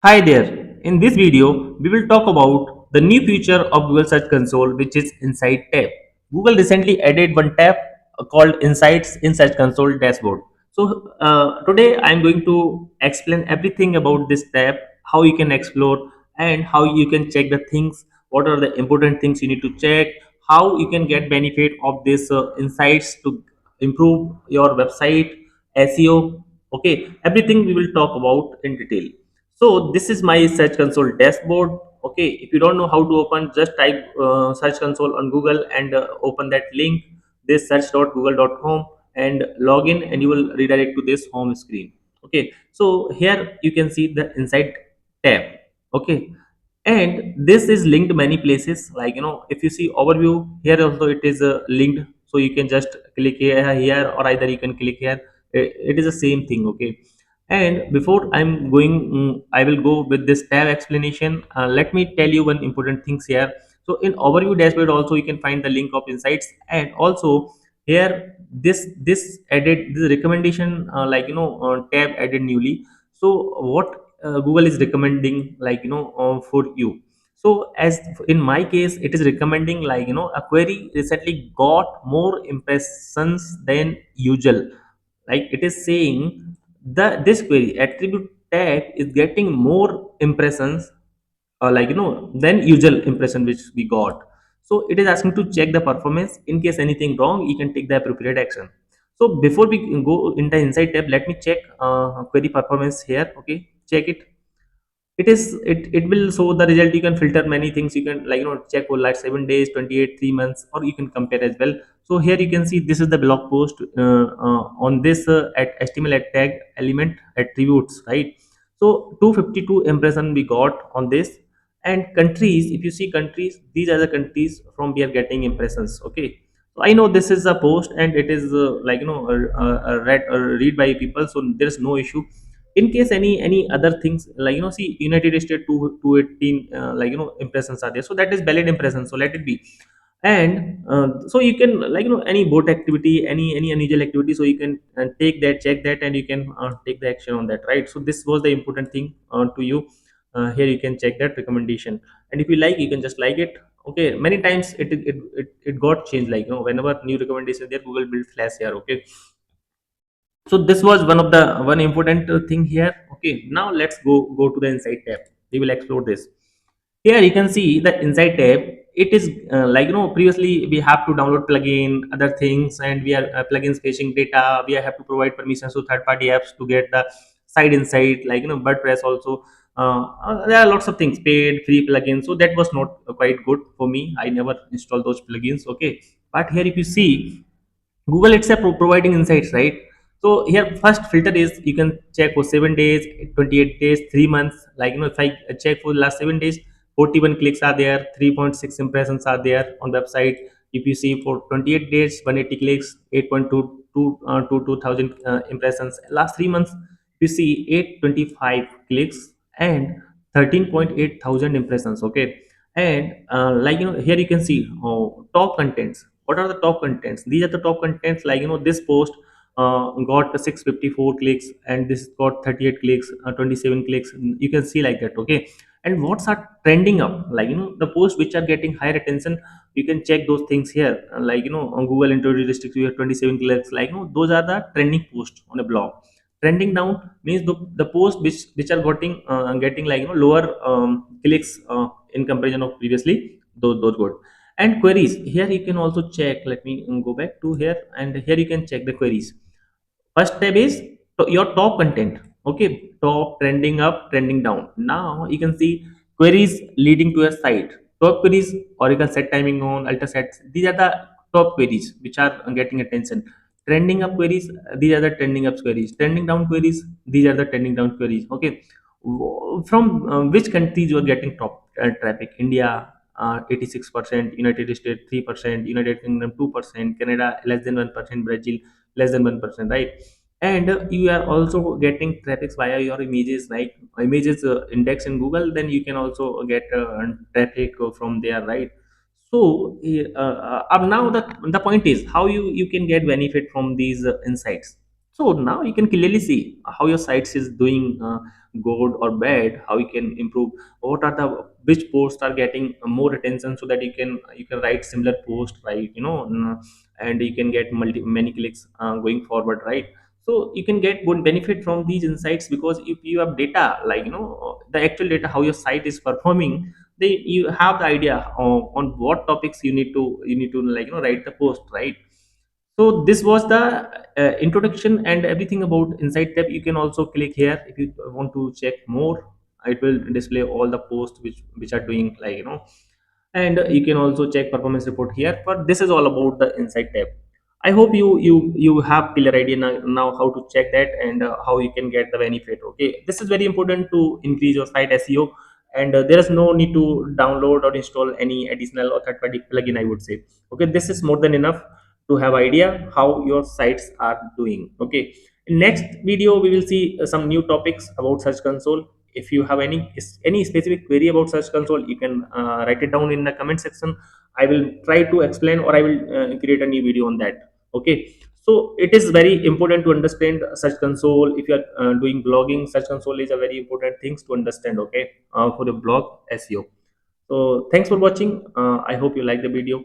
Hi there. In this video, we will talk about the new feature of Google Search Console, which is Insight tab. Google recently added one tab called Insights in Search Console dashboard. Today I am going to explain everything about this tab, how you can explore and how you can check the things, what are the important things you need to check, how you can get benefit of this insights to improve your website, SEO. Okay, everything we will talk about in detail. So this is my search console dashboard. Okay, if you don't know how to open, just type search console on Google and open that link, this search.google.com, and log in, and you will redirect to this home screen. Okay, so here you can see the inside tab. Okay, and this is linked many places, like if you see overview here also it is linked, so you can just click here, or either you can click here. It is the same thing. Okay, and before I'm going, I will go with this tab explanation. Let me tell you one important things here. So in overview dashboard also you can find the link of insights, and also here this added this recommendation, tab added newly. So what Google is recommending, for you. So as in my case, it is recommending, a query recently got more impressions than usual. Like it is saying the this query attribute tag is getting more impressions, than usual impression which we got. So it is asking to check the performance. In case anything wrong, you can take the appropriate action. So before we go in the inside tab, let me check query performance here. Okay, check it. It will show the result. You can filter many things. You can, check for like 7 days, 28, 3 months, or you can compare as well. So here you can see this is the blog post on this at html at tag element attributes, right? So 252 impression we got on this. And countries, if you see countries, these are the countries from we are getting impressions. Okay, so I know this is a post and it is read by people, so there is no issue. In case any other things, see United States 218 impressions are there, so that is valid impression, so let it be. And so you can, any bot activity, any unusual activity, so you can take that, check that, and you can take the action on that, right? So this was the important thing to you. Here you can check that recommendation, and if you like, you can just like it. Okay, many times it got changed, whenever new recommendation there, Google will flash here. Okay, so this was one important thing here. Okay, now let's go to the inside tab. We will explore this. Here you can see the inside tab. It is previously we have to download plugin, other things, and we are plugins fetching data. We have to provide permissions to third party apps to get the site insight, WordPress also. There are lots of things, paid, free plugins, so that was not quite good for me. I never installed those plugins. Okay, but here if you see, Google itself providing insights, right? So here first filter is you can check for 7 days, 28 days, 3 months. If I check for the last 7 days, 41 clicks are there, 3.6 impressions are there on website. If you see for 28 days, 180 clicks, 8.22 thousand impressions. Last 3 months, you see 825 clicks and 13.8 thousand impressions. Okay, and here you can see top contents. What are the top contents? These are the top contents, this post got 654 clicks, and this got 38 clicks, 27 clicks. You can see like that. Okay, and what's are trending up, the posts which are getting higher attention. You can check those things here. On Google introduced restricts, you have 27 clicks, those are the trending posts on a blog. Trending down means the posts which are getting lower clicks in comparison of previously. Those good. And queries, here you can also check. Let me go back to here, and here you can check the queries. First tab is your top content. Okay, top, trending up, trending down. Now you can see queries leading to a site. Top queries, Oracle set timing on, alter sets, these are the top queries which are getting attention. Trending up queries, these are the trending up queries. Trending down queries, these are the trending down queries. Okay, from which countries you are getting top traffic? India 86%, United States 3%, United Kingdom 2%, Canada less than 1%, Brazil less than 1%, right? And you are also getting traffic via your images, like images index in Google. Then you can also get traffic from there, right? So now the point is how you can get benefit from these insights. So now you can clearly see how your sites is doing good or bad, how you can improve, what are the which posts are getting more attention, so that you can write similar post, right? And you can get many clicks going forward, right? So you can get good benefit from these insights, because if you have data, the actual data how your site is performing, then you have the idea on what topics you need to write the post, right? So this was the introduction and everything about Insight tab. You can also click here if you want to check more. It will display all the posts which are doing, and you can also check performance report here. But this is all about the Insight tab. I hope you have clear idea now how to check that, and how you can get the benefit. Okay, this is very important to increase your site SEO, and there is no need to download or install any additional or third party plugin, I would say. Okay, this is more than enough to have idea how your sites are doing. Okay, in next video we will see some new topics about Search Console. If you have any specific query about Search Console, you can write it down in the comment section. I will try to explain, or I will create a new video on that. Okay, so it is very important to understand Search Console. If you are doing blogging, Search Console is a very important things to understand, okay, for the blog SEO. So thanks for watching. I hope you like the video.